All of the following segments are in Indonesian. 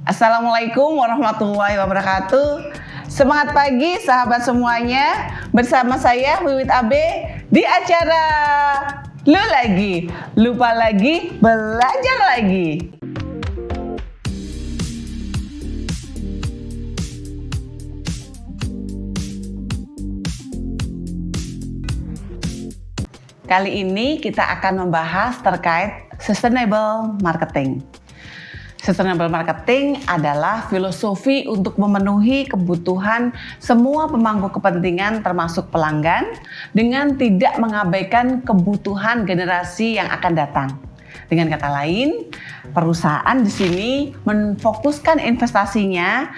Assalamualaikum warahmatullahi wabarakatuh. Semangat pagi sahabat semuanya. Bersama saya Wiwit Abe di acara Lu Lagi, Lupa Lagi, Belajar Lagi. Kali ini kita akan membahas terkait sustainable marketing. Sustainable marketing adalah filosofi untuk memenuhi kebutuhan semua pemangku kepentingan termasuk pelanggan dengan tidak mengabaikan kebutuhan generasi yang akan datang. Dengan kata lain, perusahaan di sini memfokuskan investasinya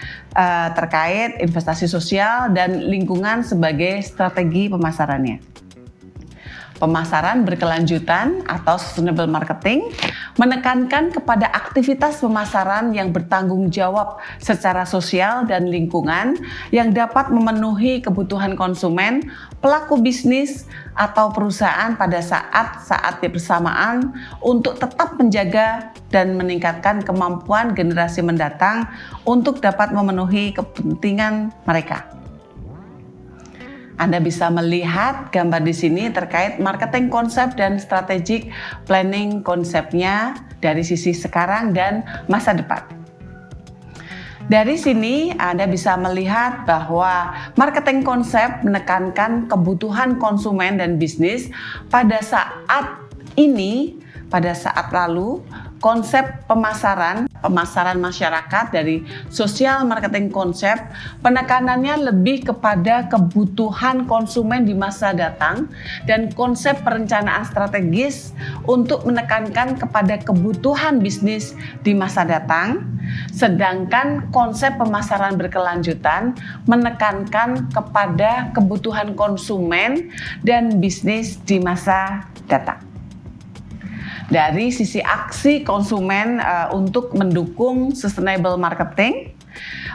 terkait investasi sosial dan lingkungan sebagai strategi pemasarannya. Pemasaran berkelanjutan atau sustainable marketing menekankan kepada aktivitas pemasaran yang bertanggung jawab secara sosial dan lingkungan yang dapat memenuhi kebutuhan konsumen, pelaku bisnis, atau perusahaan pada saat bersamaan untuk tetap menjaga dan meningkatkan kemampuan generasi mendatang untuk dapat memenuhi kepentingan mereka. Anda bisa melihat gambar di sini terkait marketing konsep dan strategic planning konsepnya dari sisi sekarang dan masa depan. Dari sini Anda bisa melihat bahwa marketing konsep menekankan kebutuhan konsumen dan bisnis pada saat ini, pada saat lalu. Konsep pemasaran masyarakat dari social marketing konsep penekanannya lebih kepada kebutuhan konsumen di masa datang dan konsep perencanaan strategis untuk menekankan kepada kebutuhan bisnis di masa datang, sedangkan konsep pemasaran berkelanjutan menekankan kepada kebutuhan konsumen dan bisnis di masa datang. Dari sisi aksi konsumen untuk mendukung sustainable marketing,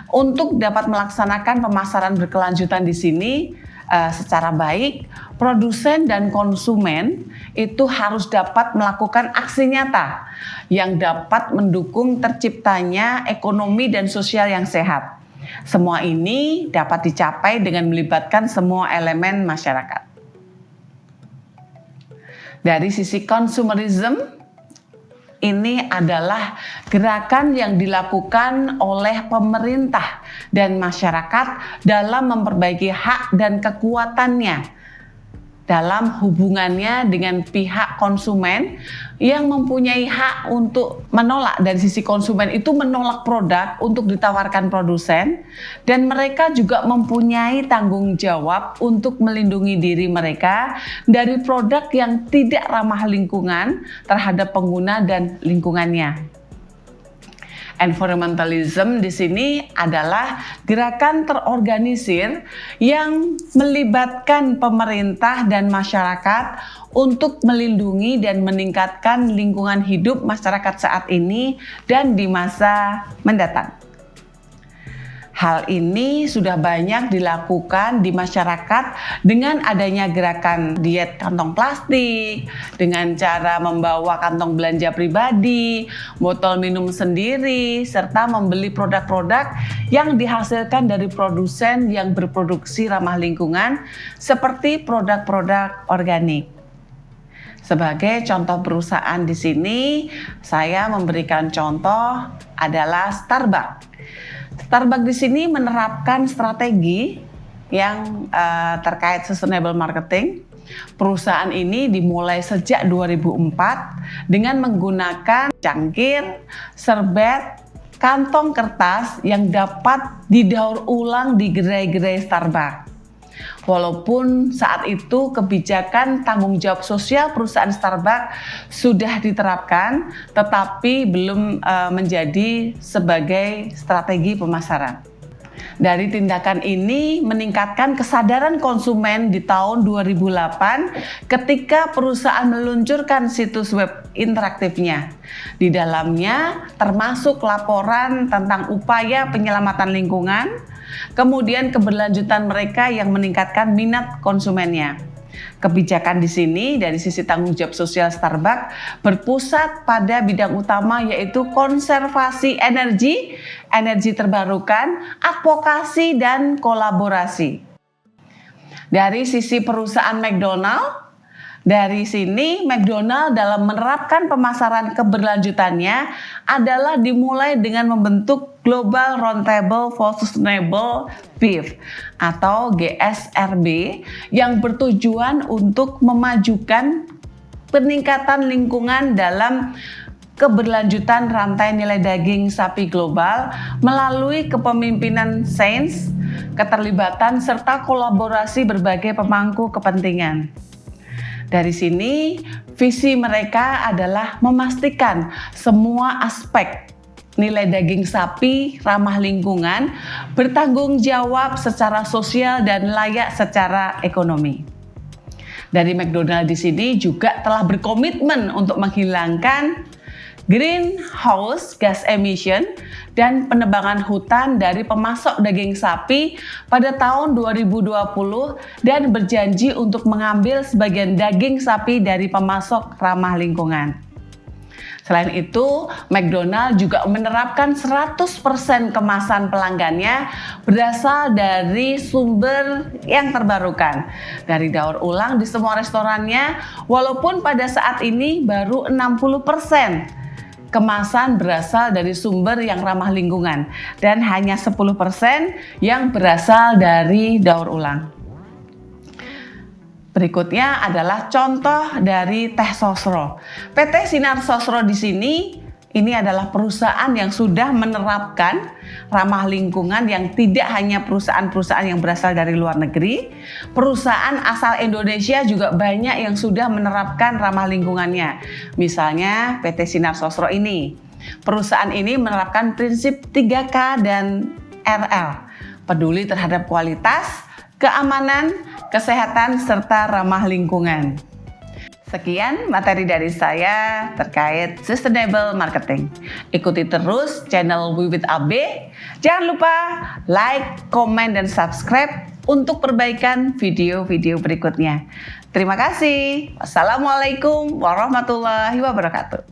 untuk dapat melaksanakan pemasaran berkelanjutan di sini secara baik, produsen dan konsumen itu harus dapat melakukan aksi nyata yang dapat mendukung terciptanya ekonomi dan sosial yang sehat. Semua ini dapat dicapai dengan melibatkan semua elemen masyarakat. Dari sisi consumerism, ini adalah gerakan yang dilakukan oleh pemerintah dan masyarakat dalam memperbaiki hak dan kekuatannya dalam hubungannya dengan pihak konsumen yang mempunyai hak untuk menolak. Dari sisi konsumen itu menolak produk untuk ditawarkan produsen, dan mereka juga mempunyai tanggung jawab untuk melindungi diri mereka dari produk yang tidak ramah lingkungan terhadap pengguna dan lingkungannya. Environmentalism di sini adalah gerakan terorganisir yang melibatkan pemerintah dan masyarakat untuk melindungi dan meningkatkan lingkungan hidup masyarakat saat ini dan di masa mendatang. Hal ini sudah banyak dilakukan di masyarakat dengan adanya gerakan diet kantong plastik, dengan cara membawa kantong belanja pribadi, botol minum sendiri, serta membeli produk-produk yang dihasilkan dari produsen yang berproduksi ramah lingkungan seperti produk-produk organik. Sebagai contoh perusahaan di sini, saya memberikan contoh adalah Starbucks. Starbucks di sini menerapkan strategi yang terkait sustainable marketing. Perusahaan ini dimulai sejak 2004 dengan menggunakan cangkir, serbet, kantong kertas yang dapat didaur ulang di gerai-gerai Starbucks. Walaupun saat itu kebijakan tanggung jawab sosial perusahaan Starbucks sudah diterapkan, tetapi belum menjadi sebagai strategi pemasaran. Dari tindakan ini meningkatkan kesadaran konsumen di tahun 2008 ketika perusahaan meluncurkan situs web interaktifnya. Di dalamnya termasuk laporan tentang upaya penyelamatan lingkungan, kemudian keberlanjutan mereka yang meningkatkan minat konsumennya. Kebijakan di sini dari sisi tanggung jawab sosial Starbucks berpusat pada bidang utama yaitu konservasi energi energi terbarukan, advokasi, dan kolaborasi. Dari sisi perusahaan McDonald, dari sini McDonald dalam menerapkan pemasaran keberlanjutannya adalah dimulai dengan membentuk Global Roundtable for Sustainable Beef atau GSRB yang bertujuan untuk memajukan peningkatan lingkungan dalam keberlanjutan rantai nilai daging sapi global melalui kepemimpinan sains, keterlibatan, serta kolaborasi berbagai pemangku kepentingan. Dari sini, visi mereka adalah memastikan semua aspek nilai daging sapi ramah lingkungan bertanggung jawab secara sosial dan layak secara ekonomi. Dari McDonald di sini juga telah berkomitmen untuk menghilangkan greenhouse gas emission dan penebangan hutan dari pemasok daging sapi pada tahun 2020 dan berjanji untuk mengambil sebagian daging sapi dari pemasok ramah lingkungan. Selain itu, McDonald juga menerapkan 100% kemasan pelanggannya berasal dari sumber yang terbarukan, dari daur ulang di semua restorannya, walaupun pada saat ini baru 60% kemasan berasal dari sumber yang ramah lingkungan dan hanya 10% yang berasal dari daur ulang. Berikutnya adalah contoh dari Teh Sosro. PT Sinar Sosro di sini ini adalah perusahaan yang sudah menerapkan ramah lingkungan yang tidak hanya perusahaan-perusahaan yang berasal dari luar negeri, perusahaan asal Indonesia juga banyak yang sudah menerapkan ramah lingkungannya. Misalnya PT Sinar Sosro ini. Perusahaan ini menerapkan prinsip 3K dan RL, peduli terhadap kualitas, keamanan, kesehatan, serta ramah lingkungan. Sekian materi dari saya terkait sustainable marketing. Ikuti terus channel Wiwit AB. Jangan lupa like, komen, dan subscribe untuk perbaikan video-video berikutnya. Terima kasih. Wassalamualaikum warahmatullahi wabarakatuh.